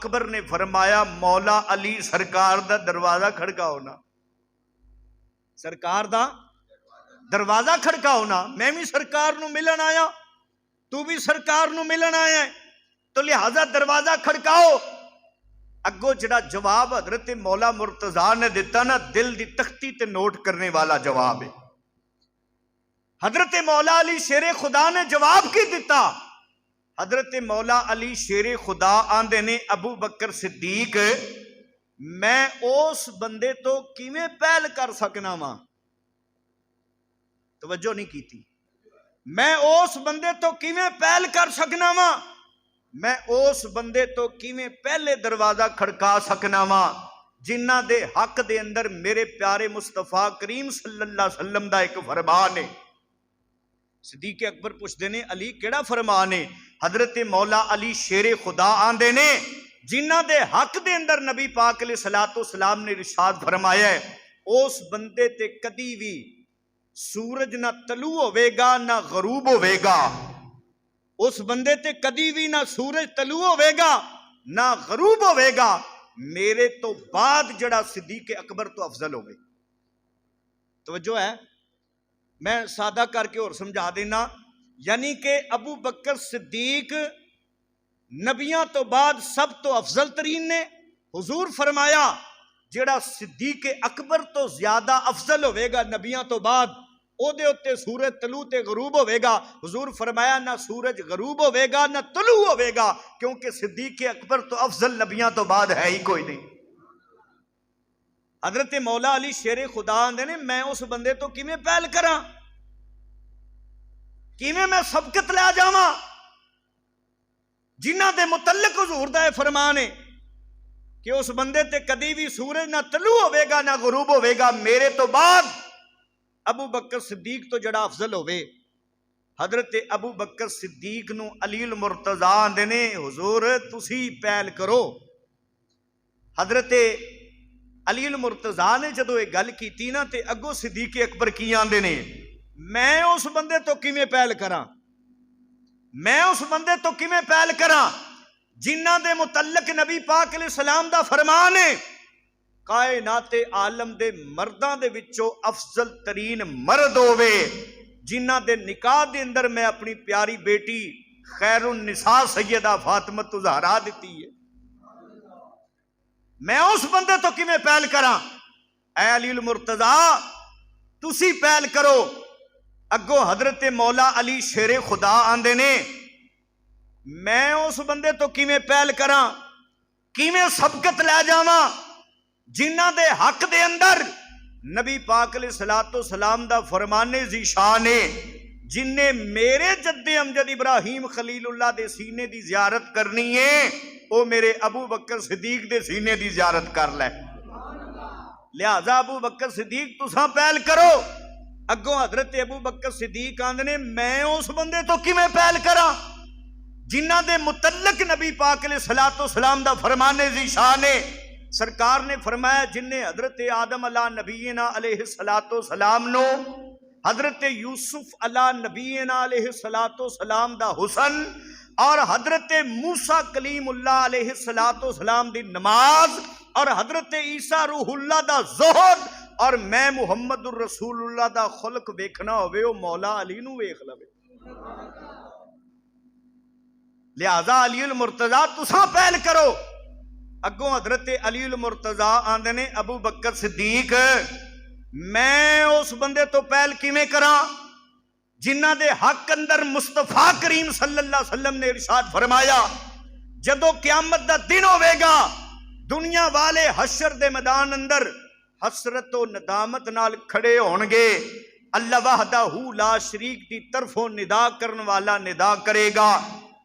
اکبر نے فرمایا مولا علی سرکار دا دروازہ کھڑکا ہونا، سرکار دا دروازہ کھڑکا ہونا، میں بھی سرکار نو ملن آیا، تو بھی سرکار نو ملن آیا ہے، تو لہذا دروازہ کھڑکاؤ۔ اگو جڑا جواب حضرت مولا مرتضیٰ نے دیتا نا، دل دی تختی تے نوٹ کرنے والا جواب ہے۔ حضرت مولا علی شیر خدا نے جواب کی دیتا؟ حضرت مولا علی شیر خدا آندے نے ابو بکر صدیق میں اس بندے تو کیویں پہل کر سکنا وا؟ توجہ نہیں کی تھی، میں اس بندے تو کیویں پہل کر سکنا وا، میں اس بندے تو کیویں پہلے دروازہ کھڑکا سکنا وا جنہ دے حق دے اندر میرے پیارے مصطفیٰ کریم صلی اللہ علیہ وسلم دا ایک فرمان ہے۔ صدیق اکبر پوچھتے نے علی کیڑا فرمان ہے؟ حضرت مولا علی شیر خدا آندے نے جنہ دے حق دے اندر نبی پاک علیہ الصلوۃ والسلام نے ارشاد فرمایا ہے اس بندے تے کدی بھی سورج نہ طلوع ہوے گا نہ غروب ہوے گا، اس بندے تے کدی بھی نہ سورج طلوع ہوے گا نہ غروب ہوے گا، میرے تو بعد جڑا صدیق اکبر تو افضل ہوگے۔ توجہ ہے، میں سادہ کر کے اور سمجھا دینا، یعنی کہ ابو بکر صدیق نبیاں تو بعد سب تو افضل ترین نے۔ حضور فرمایا جڑا صدیق اکبر تو زیادہ افضل ہوئے گا نبیاں تو بعد، او دے اتے سورج طلوع تے غروب ہوئے گا۔ حضور فرمایا نہ سورج غروب ہوئے گا نہ طلوع ہوئے گا، کیونکہ صدیق اکبر تو افضل نبیاں تو بعد ہے ہی کوئی نہیں۔ حضرت مولا علی شیر خدا آندے نے میں اس بندے تو کیویں پہل کراں، کیویں میں سبقت لے جاواں جنہ دے متعلق حضور دا فرمان ہے کہ اس بندے تے کدی بھی سورج نہ طلوع ہوئے گا نہ غروب ہوئے گا، میرے تو بعد ابو بکر صدیق تو جڑا افضل ہوئے۔ حضرت ابو بکر صدیق نو علی المرتضیٰ آندے نے حضور تسی پہل کرو۔ حضرت علی المرتضیٰ نے جدو یہ گل کیتی نا تے اگو صدیق اکبر کی آندے نے میں اس بندے تو کیویں پہل کراں، میں اس بندے تو کیویں پہل کراں جنہ دے متعلق نبی پاک علیہ السلام دا فرمان ہے کائنات عالم دے مرداں دے وچوں افضل ترین مرد ہوئے جنہ دے نکاح دے اندر میں اپنی پیاری بیٹی خیر النساء سیدہ فاطمہ الزہرا دیتی ہے، میں اس بندے تو کیویں پہل کراں؟ اے علی المرتضیٰ تسی پہل کرو۔ اگو حضرت مولا علی شیر خدا آندے نے میں اس بندے تو کیویں پہل کراں، کیویں سبقت لے جاواں جنہ دے حق دے اندر نبی پاک علیہ الصلوۃ والسلام دا فرمان ذیشان ہے، جن نے میرے جد امجد ابراہیم خلیل اللہ دے سینے دی زیارت کرنی ہے او میرے ابو بکر صدیق دے سینے دی زیارت کر لے۔ لہذا ابو بکر صدیق تساں پہل کرو۔ اگوں حضرت ابو بکر صدیق آندے نے میں اس بندے تو کیویں پہل کراں جنہ دے متعلق نبی پاک علیہ الصلوۃ والسلام دا فرمان ذیشان ہے۔ سرکار نے فرمایا جن نے حضرت آدم علیہ نبینا علیہ الصلوۃ والسلام نو حضرت یوسف علیہ نبینا علیہ الصلوۃ والسلام دا حسن اور حضرت موسیٰ کلیم اللہ علیہ الصلوۃ والسلام دی نماز اور حضرت عیسیٰ روح اللہ دا زہد اور میں محمد الرسول اللہ دا خلق ویکھنا ہوئے او مولا علی نو ویکھ لوے۔ لہذا علی المرتضیٰ تساں پہل کرو۔ اگوں حضرت علی المرتضیٰ آندے نے ابو بکر صدیق میں اس بندے تو پہل کیویں کراں جنہ دے حق اندر مصطفیٰ کریم صلی اللہ علیہ وسلم نے ارشاد فرمایا جدو قیامت دا دن ہوئے گا دنیا والے حشر دے میدان اندر حسرت و ندامت نال کھڑے ہونگے، اللہ وحدہ لا شریک دی طرفوں ندا کرن والا ندا کرے گا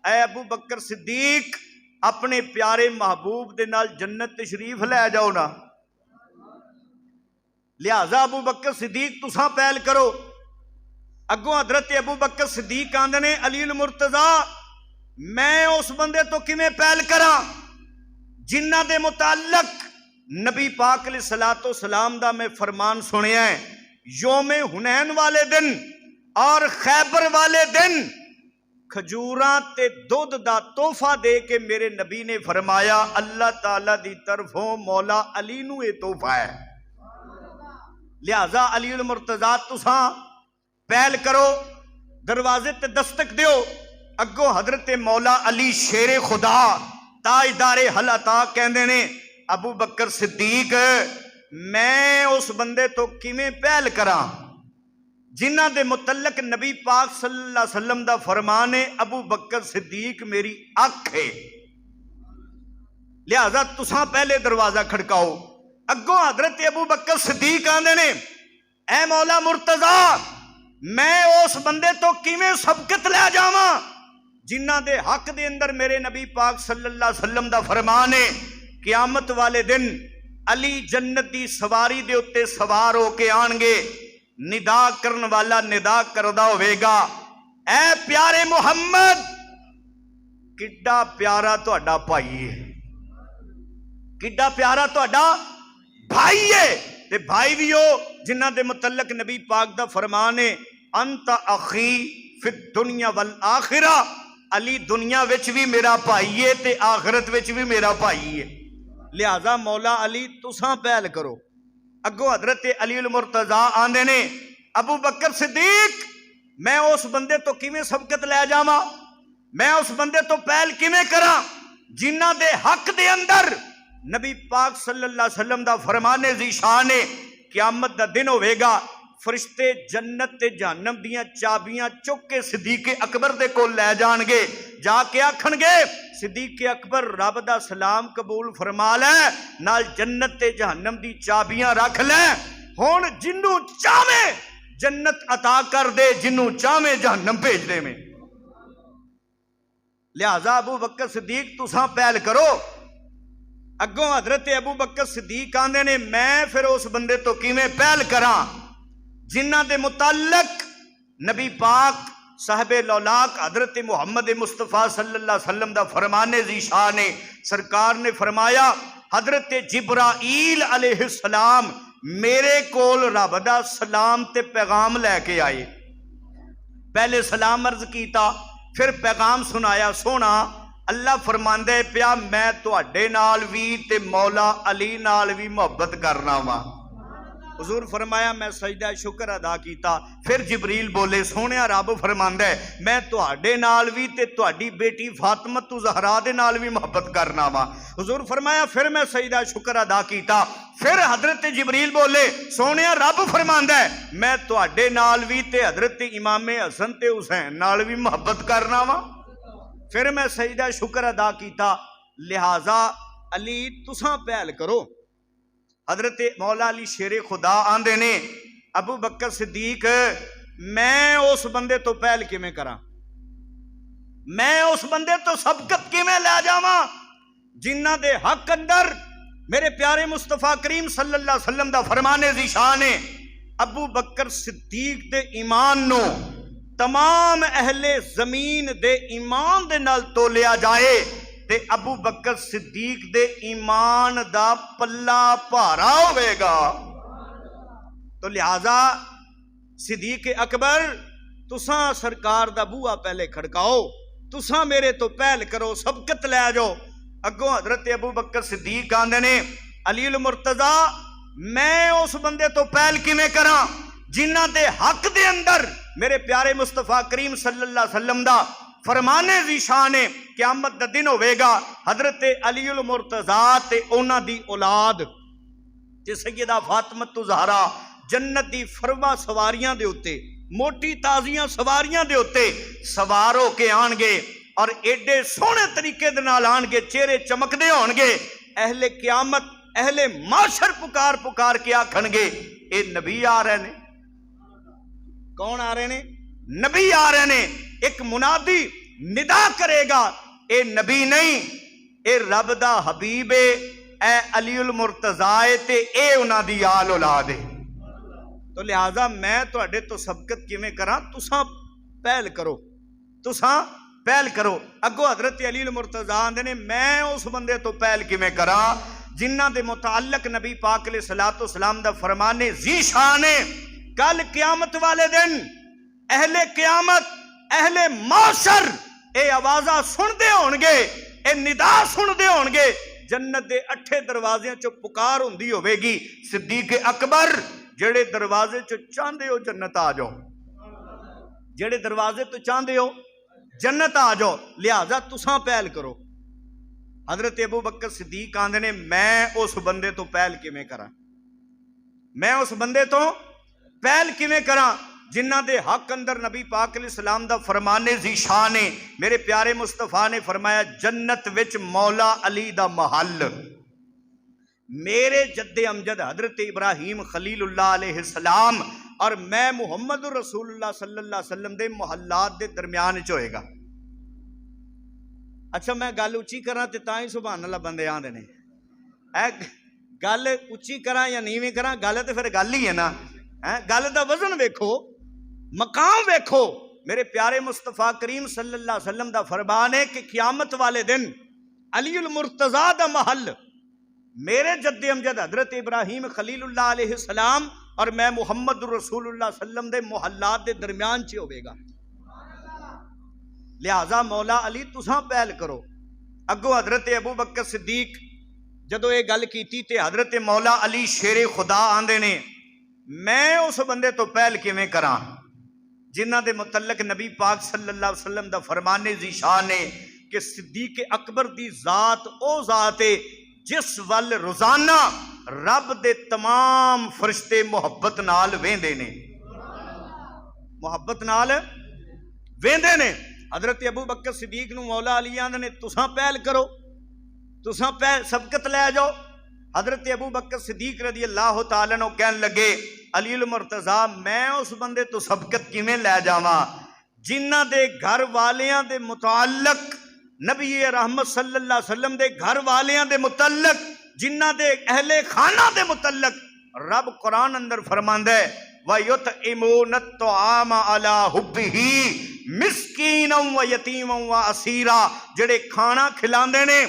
اے ابو بکر صدیق اپنے پیارے محبوب دے نال جنت تشریف لے جاؤ نا۔ لہذا ابو بکر صدیق تساں پہل کرو۔ اگوں حضرت ابو بکر صدیق آندے نے علی المرتضیٰ میں اس بندے تو کیویں پہل کراں جنہ دے متعلق نبی پاک علیہ الصلوۃ والسلام دا میں فرمان سنیا ہے یوم حنین والے دن اور خیبر والے دن کھجوراں تے دودھ دا تحفہ دے کے میرے نبی نے فرمایا اللہ تعالی دی طرفوں مولا علی نو یہ تحفہ ہے، لہذا علی المرتضیٰ تساں پہل کرو، دروازے تے دستک دیو، اگوں حضرت مولا علی شیر خدا تاجدار حلتا کہندے نے ابو بکر صدیق میں اس بندے تو کیویں پہل کراں جنہ دے متعلق نبی پاک صلی اللہ علیہ وسلم دا فرمان ہے ابو بکر صدیق میری اکھ ہے، لہذا تساں پہلے دروازہ کھڑکاؤ۔ اگوں حضرت ابو بکر صدیق آندے نے اے مولا مرتضیٰ میں اس بندے تو کیویں سبقت لے جاواں جنہ دے حق دے اندر میرے نبی پاک صلی اللہ علیہ وسلم دا فرمان ہے قیامت والے دن علی جنت دی سواری دے اتے سوار ہو کے آن گے، ندا کرن والا ندا کردہ ہوئے گا اے پیارے محمد کڈا پیارا تہاڈا بھائی ہے، کڈا پیارا تہاڈا بھائی ہے، تے بھائی بھی ہو جنہ دے متعلق نبی پاک دا فرمان ہے انت اخی فی الدنیا والآخرہ، علی دنیا وچ بھی میرا بھائی ہے تے آخرت وچ بھی میرا بھائی ہے، لہذا مولا علی تساں پہل کرو۔ اگو حضرت علی المرتضیٰ آندے نے ابو بکر صدیق میں اس بندے تو کیویں سبقت لے جاواں، میں اس بندے تو پہل کیویں کراں جنہ دے حق دے اندر نبی پاک صلی اللہ علیہ وسلم دا فرمان ذیشان ہے قیامت دا دن ہوئے گا فرشتے جنت تے جہنم دیاں چابیاں چک کے صدیق اکبر دے کول لے جان گے، جا کے آکھن گے صدیق اکبر رب دا سلام قبول فرما لے نال جنت تے جہنم دی چابیاں رکھ لے، ہن جنوں چاہے جنت عطا کر دے جنوں چاہے جہنم بھیج دے میں، لہذا ابو بکر صدیق تساں پہل کرو۔ اگوں حضرت ابو بکر صدیق آندے نے میں پھر اس بندے تو کیویں پہل کراں جنہ دے متعلق نبی پاک صاحب لولاک حضرت محمد مصطفیٰ صلی اللہ علیہ وسلم دا فرمان ذیشان ہے، سرکار نے فرمایا حضرت جبرائیل علیہ السلام میرے کول رب دا سلام تے پیغام لے کے آئے، پہلے سلام عرض کیتا پھر پیغام سنایا، سونا اللہ فرماندے پیا میں تواڈے نال وی تے مولا علی نال وی محبت کرنا وا، حضور فرمایا میں سجدہ شکر ادا کیتا، پھر جبریل بولے سونیا رب فرماندا ہے میں تواڈے نال وی تے تواڈی بیٹی فاطمہ زہرا دے نال وی محبت کرنا وا، حضور فرمایا پھر میں سجدہ شکر ادا کیتا، پھر حضرت جبریل بولے سونیا رب فرماندا ہے میں تواڈے نال وی تے حضرت امام حسن تے حسین نال وی محبت کرنا وا، پھر میں سجدہ شکر ادا کیتا، لہذا علی تساں پہل کرو۔ حضرت مولا علی شیر خدا آندے نے ابو بکر صدیق میں اس بندے تو پہل کیویں کراں، میں اس بندے تو سبقت کیویں لے جاواں جنہ دے حق اندر میرے پیارے مصطفیٰ کریم صلی اللہ علیہ وسلم دا فرمان ذیشان ہے ابو بکر صدیق دے ایمان نو تمام اہل زمین دے ایمان دے نال تولیا جائے تے ابو بکر صدیق دے ایمان دا پلہ بھارا ہوئے گا، تو لہذا صدیق اکبر تساں سرکار دا بوہا پہلے کھڑکاؤ، تساں میرے تو پہل کرو سبقت لے جاؤ۔ اگوں حضرت ابو بکر صدیق آندے نے علی المرتضیٰ میں اس بندے تو پہل کیویں کراں جنہ دے حق دے اندر میرے پیارے مصطفیٰ کریم صلی اللہ علیہ وسلم دا فرمانے ذیشان ہے قیامت دا دن ہوئے گا حضرت علی المرتضیٰ تے اونا دی اولاد تے سیدہ فاطمہ زہرا جنت دی فرما سواریاں دے ہوتے موٹی تازیاں سواریاں دے ہوتے سوار ہو کے آن گے اور ایڈے سونے طریقے دے نال آن گے، چہرے چمکدے ہون گے، اہل قیامت اہل معاشر پکار پکار کے آکھن گے اے نبی آ رہے نے، کون آ رہے نے؟ نبی آ رہے نے، ایک منادی ندا کرے گا اے نبی نہیں اے رب دا حبیب اے علی المرتضیٰ تے اے انہاں دی آل اولاد ہے، تو لہذا میں تواڈے تو سبقت کیویں کراں تساں پہل کرو، تساں پہل کرو۔ اگو حضرت علی المرتضیٰ آندے نے میں اس بندے تو پہل کیویں کراں جنہ دے متعلق نبی پاک علیہ الصلوۃ والسلام دا فرمانے ذیشان ہے کل قیامت والے دن اہل قیامت اہل معاشر اے آوازاں سنتے ہونگے، اے ندا سنتے ہونگے، جنت دے 8 دروازے چو پکار ہوندی ہوے گی، صدیق اکبر جڑے دروازے چو چاندے ہو جنت آ جاؤ، جڑے دروازے تو چاندے ہو جنت آ جاؤ، لہذا تساں پہل کرو۔ حضرت ابو بکر صدیق آندے نے میں اس بندے تو پہل کیویں کراں، میں اس بندے تو پہل کیویں کراں جنہ دے حق اندر نبی پاک علیہ السلام دا فرمان ذیشان ہے۔ میرے پیارے مصطفیٰ نے فرمایا جنت وچ مولا علی دا محل، میرے جد امجد حضرت ابراہیم خلیل اللہ علیہ السلام اور میں محمد رسول اللہ صلی اللہ علیہ وسلم دے محلات دے درمیان چ ہوئے گا۔ اچھا میں گل اچھی کراں تے تاں ہی سبحان اللہ بندے آندے نے، اے گل اچھی کراں یا نیویں کراں، گل تے پھر گل ہی ہے نا، گل دا وزن ویکھو، مقام ویکھو۔ میرے پیارے مصطفیٰ کریم صلی اللہ علیہ وسلم دا فرمان ہے کہ قیامت والے دن علی المرتضیٰ دا محل میرے جد امجد حضرت ابراہیم خلیل اللہ علیہ السلام اور میں محمد رسول اللہ صلی اللہ علیہ وسلم دے محلات دے درمیان چ ہوئے گا، لہذا مولا علی تساں پہل کرو۔ اگو حضرت ابو بکر صدیق جدو یہ گل کیتی تے حضرت مولا علی شیر خدا آندے نے میں اس بندے تو پہل کیویں کراں جنہ دے متعلق نبی پاک صلی اللہ علیہ وسلم دا فرمان ذیشان ہے کہ صدیق اکبر دی ذات او ذات ہے جس ول روزانہ رب دے تمام فرشتے محبت نال ویندے نے، محبت نال ویندے نے۔ حضرت ابو بکر صدیق نو مولا علی آندے نے تساں پہل کرو، تساں پہل سبقت لے جاؤ۔ حضرت ابو بکر صدیق رضی اللہ تعالیٰ عنہ کہن لگے علی المرتضیٰ میں اس بندے تو سبقت کیویں لے جاواں جنہ دے گھر والیاں دے متعلق نبی رحمت صلی اللہ علیہ وسلم دے گھر والیاں دے متعلق، جنہ دے اہل خانہ دے متعلق رب قرآن اندر فرماندا ہے وَيُطْعِمُونَ الطَّعَامَ عَلَىٰ حُبِّهِ مِسْكِينًا وَيَتِيمًا وَأَسِيرًا، جڑے کھانا کھلاندے نے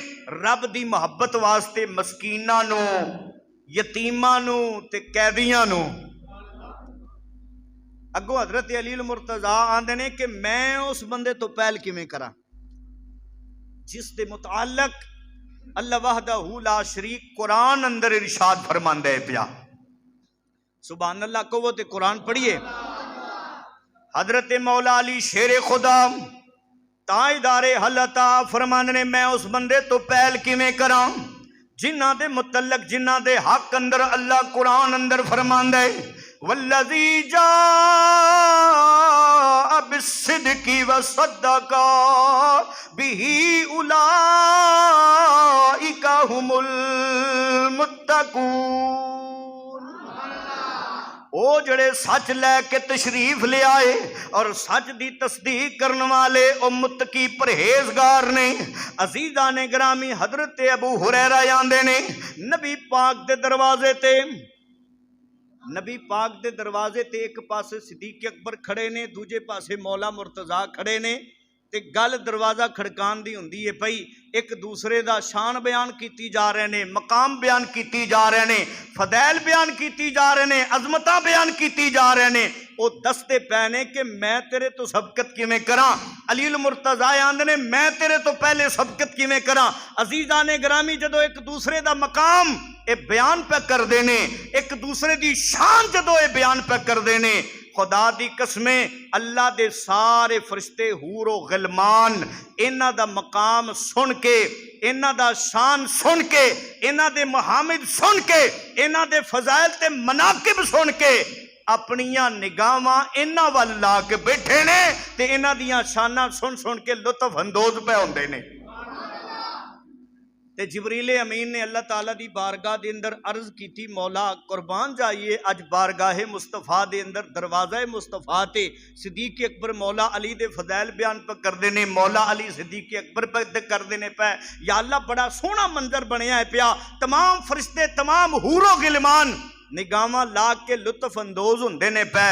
رب دی محبت واسطے مسکیناں نو، یتیماں نو تے قیدیاں نو۔ اگو حضرت علی المرتضیٰ آندے نے کہ میں اس بندے تو پہل کیویں کراں جس دے متعلق اللہ وحدہ لا شریک قرآن اندر ارشاد فرماندا ہے پیا۔ سبحان اللہ کو تے قرآن پڑھیے۔ حضرت مولا علی شیر خدا تائیدار حلتا فرماندے نے میں اس بندے تو پہل کیویں کراں جنہ دے متعلق جنہ دے حق اندر اللہ قرآن اندر فرماندا ہے والذی جاء بالصدق وصدق به اولئک هم المتقون۔ او جڑے سچ لے کے تشریف لے آئے اور سچ دی تصدیق کرنے والے او متقی پرہیزگار نے۔ عزیزان گرامی حضرت ابو ہریرہ آندے نے نبی پاک دے دروازے تے، نبی پاک دے دروازے تے ایک پاسے صدیق اکبر کھڑے نے، دوجے پاسے مولا مرتضیٰ کھڑے نے تے گل دروازہ کھڑکان دی ہوندی ہے پئی، ایک دوسرے دا شان بیان کیتی جا رہے نے، مقام بیان کیتی جا رہے نے، فضائل بیان کیتی جا رہے نے، عظمتاں بیان کیتی جا رہے نے۔ او دستے پینے کہ میں تیرے تو سبقت کیویں کراں، علی المرتضیٰ آندے نے میں تیرے تو پہلے سبقت کیویں کراں۔ عزیزان گرامی جدو ایک دوسرے دا مقام اے بیان پہ کر دینے، ایک دوسرے دی شان جدو اے بیان پہ کر دینے، خدا دی قسمیں اللہ دے سارے فرشتے حور و غلمان انہاں دا مقام سن کے، انہاں دا شان سن کے، انہاں دے محامد سن کے، انہاں دے فضائل تے مناقب سن کے اپنیاں نگاہاں انہاں وال لا کے بیٹھے نے تے انہاں دیاں شاناں سن سن کے لطف اندوز پہ ہوندے نے۔ تے جبریل امین نے اللہ تعالیٰ دی بارگاہ دے اندر عرض کیتی مولا قربان جائیے اج بارگاہ مصطفیٰ دے اندر دروازہ مصطفیٰ تے صدیق اکبر مولا علی دے فضائل بیان پہ کر دینے، مولا علی صدیق اکبر پہ کر دینے پہ، یا اللہ بڑا سونا منظر بنیا ہے پیا، تمام فرشتے تمام حور و غلمان نگاہاں لا کے لطف اندوز ہوندے نے پہ۔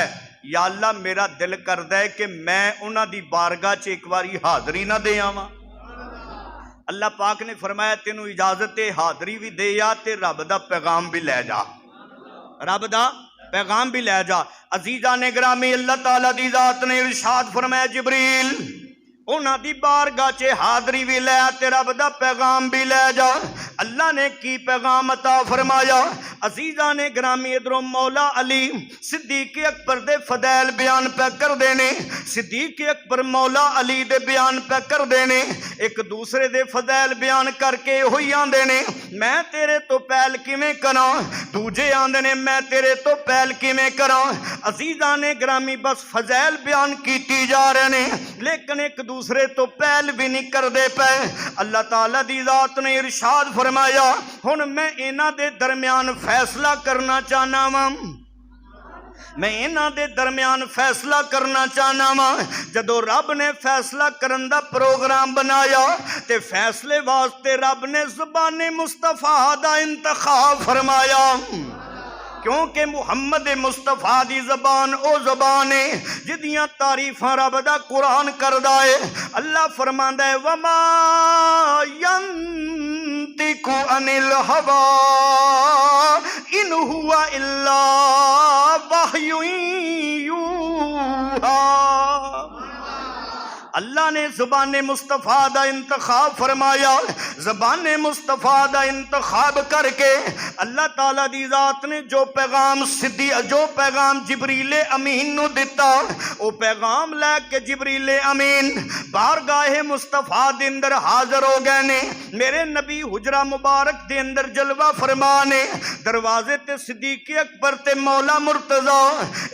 یا اللہ میرا دل کردا ہے کہ میں انہاں دی بارگاہ چ ایک واری حاضری نہ دے آواں۔ اللہ پاک نے فرمایا تینوں اجازت حاضری بھی دے یا تے رب دا پیغام بھی لے جا، رب دا پیغام بھی لے جا۔ عزیزان گرامی اللہ تعالیٰ دی ذات نے ارشاد فرمایا جبریل انہاں دی بارگاہ چ حاضری بھی لے تے رب دا پیغام بھی لے جا۔ اللہ نے کی پیغام عطا فرمایا؟ عزیزان گرامی ادھروں مولا علی صدیق اکبر دے فضائل بیان پہ کر دینے، صدیق اکبر مولا علی دے بیان پہ کر دینے، ایک دوسرے دے فضائل بیان کر کے ہوئی آندے نے میں تیرے تو پہل کیویں کراں، دوجے آندے نے میں تیرے تو پہل کیویں کراں۔ عزیزان گرامی بس فضائل بیان کیتی جا رہے نے لیکن ایک دوسرے تو پہل بھی نہیں کر دے پے۔ اللہ تعالیٰ دی ذات نے ارشاد فرمایا ہن میں انہاں دے درمیان فیصلہ کرنا چاہنا وا، میں انہاں دے درمیان فیصلہ کرنا چاہنا وا۔ جدو رب نے فیصلہ کرن دا پروگرام بنایا تے فیصلے واسطے رب نے زبان مصطفیٰ دا انتخاب فرمایا، کیونکہ محمد مصطفیٰ دی زبان او زبان ہے جدیاں تعریفاں رب دا قرآن کردا ہے۔ اللہ فرماندا ہے وما ينطق عن الهوى ان هو الا وحی یوحی۔ اللہ نے زبان مصطفیٰ دا انتخاب فرمایا، زبان مصطفیٰ دا انتخاب کر کے اللہ تعالیٰ دی ذات نے جو پیغام جبریل امین نو دیتا او پیغام لے کے جبریل امین بارگاہ مصطفیٰ دے اندر حاضر ہو گئے نے۔ میرے نبی حجرہ مبارک دے اندر جلوہ فرمانے، دروازے تے صدیق اکبر تے مولا مرتضی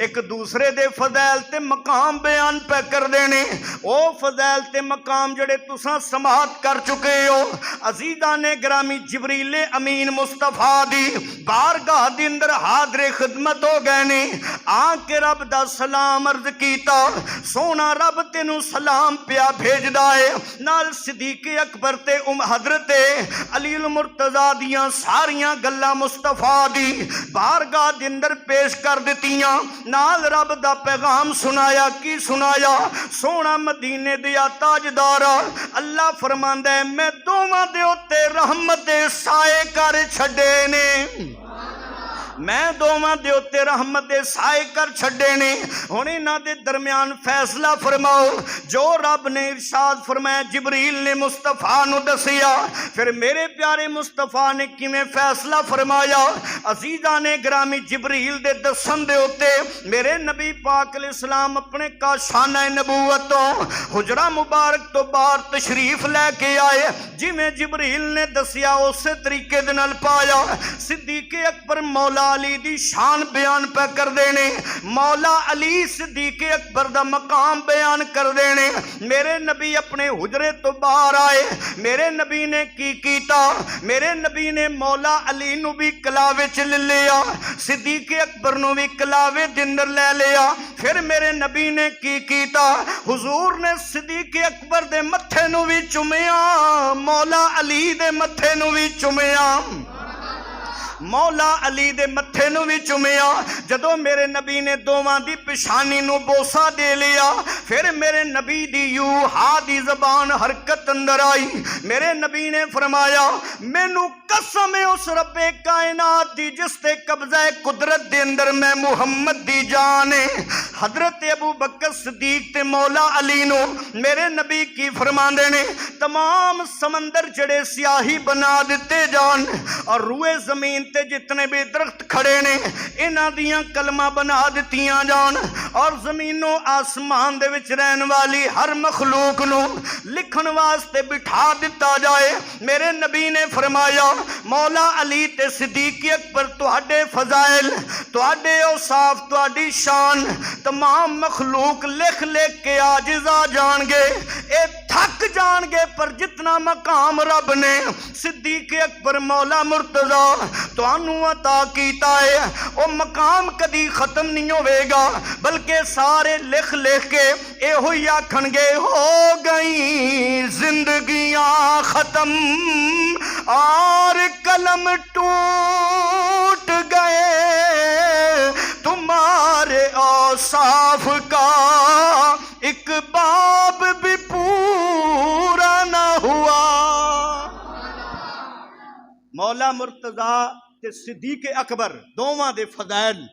ایک دوسرے دے فضائل تے مقام بیان پہ کر دینے۔ او فضائل تے مقام جڑے تساں سماعت کر چکے ہو۔ عزیزان گرامی جبریل امین مصطفیٰ دی بارگاہ دے اندر حاضر خدمت ہو گئے نے، آن کے رب دا سلام عرض کیتا، سونا رب تینوں سلام پیا بھیجدا ہے، نال صدیق اکبر تے حضرت علی المرتضی دیاں ساریاں گلاں مصطفیٰ دی بارگاہ دے اندر پیش کر دتیاں، نال رب دا پیغام سنایا۔ کی سنایا؟ سونا مدینے دیا تاجدارا اللہ فرماندا ہے میں دوواں دے اوتے رحمت دے سائے کر چھڈے نے، میں دوواں دے اوتے رحمت دے سائے کر چھڈے نے۔ ہن انہاں دے درمیان فیصلہ فرماؤ۔ جو رب نے ارشاد فرمایا جبریل نے مصطفیٰ نو دسیا، پھر میرے پیارے مصطفیٰ نے کیویں فیصلہ فرمایا؟ عزیزان گرامی جبریل دے دسن دے اوتے میرے نبی پاک علیہ السلام اپنے کاشانہ نبوت تو حجرہ مبارک تو باہر تشریف لے کے آئے، جویں جبریل نے دسیا اسی طریقے دے نال پایا۔ صدیق اکبر مولا علی دی شان بیان پہ کر دینے، مولا علی صدیق اکبر دا مقام بیان کر دینے۔ میرے نبی اپنے حجرے تو باہر آئے، میرے نبی نے کی کیتا؟ میرے نبی نے مولا علی نو بھی کلاوے چ لے لیا، صدیق اکبر نو بھی کلاوے دے اندر لے لیا۔ پھر میرے نبی نے کی کیتا؟ حضور نے صدیق اکبر دے متھے نو بھی چومیا، مولا علی دے متھے نو بھی چومیا، مولا علی دے متھے نو بھی چومیا۔ جدو میرے نبی نے دوواں دی پشانی نو بوسا دے لیا، پھر میرے نبی دی یوحا دی زبان حرکت اندر آئی۔ میرے نبی نے فرمایا مینوں قسم ہے اس رب کائنات دی جس تے قبضہ قدرت دے اندر میں محمد دی جان ہے۔ حضرت ابو بکر صدیق تے مولا علی نو میرے نبی کی فرماندے نے تمام سمندر جڑے سیاہی بنا دیتے جان، اور روئے زمین تے جتنے بھی درخت کھڑے نے انہاں دیاں کلمہ بنا دتیاں جان، اور زمین و آسمان دے وچ رہن والی ہر مخلوق نو لکھن واسطے بٹھا دیتا جائے۔ میرے نبی نے فرمایا مولا علی تے صدیق اکبر تہاڈے فضائل، تہاڈے اوصاف، تہاڈی شان تمام مخلوق لکھ لکھ کے عاجز آ جان گے، اے تھک جان گے، پر جتنا مقام رب نے صدیق اکبر مولا مرتضی تانوں عطا کیتا ہے او مقام کدی ختم نہیں ہوئے گا، بلکہ سارے لکھ لکھ کے اے ہوئی آکھن گے ہو گئی زندگیاں ختم اور قلم ٹوٹ گئے، تمہارے اوصاف کا ایک باب بھی پورا نہ ہوا۔ مولا مرتضی تے صدیق اکبر دوواں دے فضائل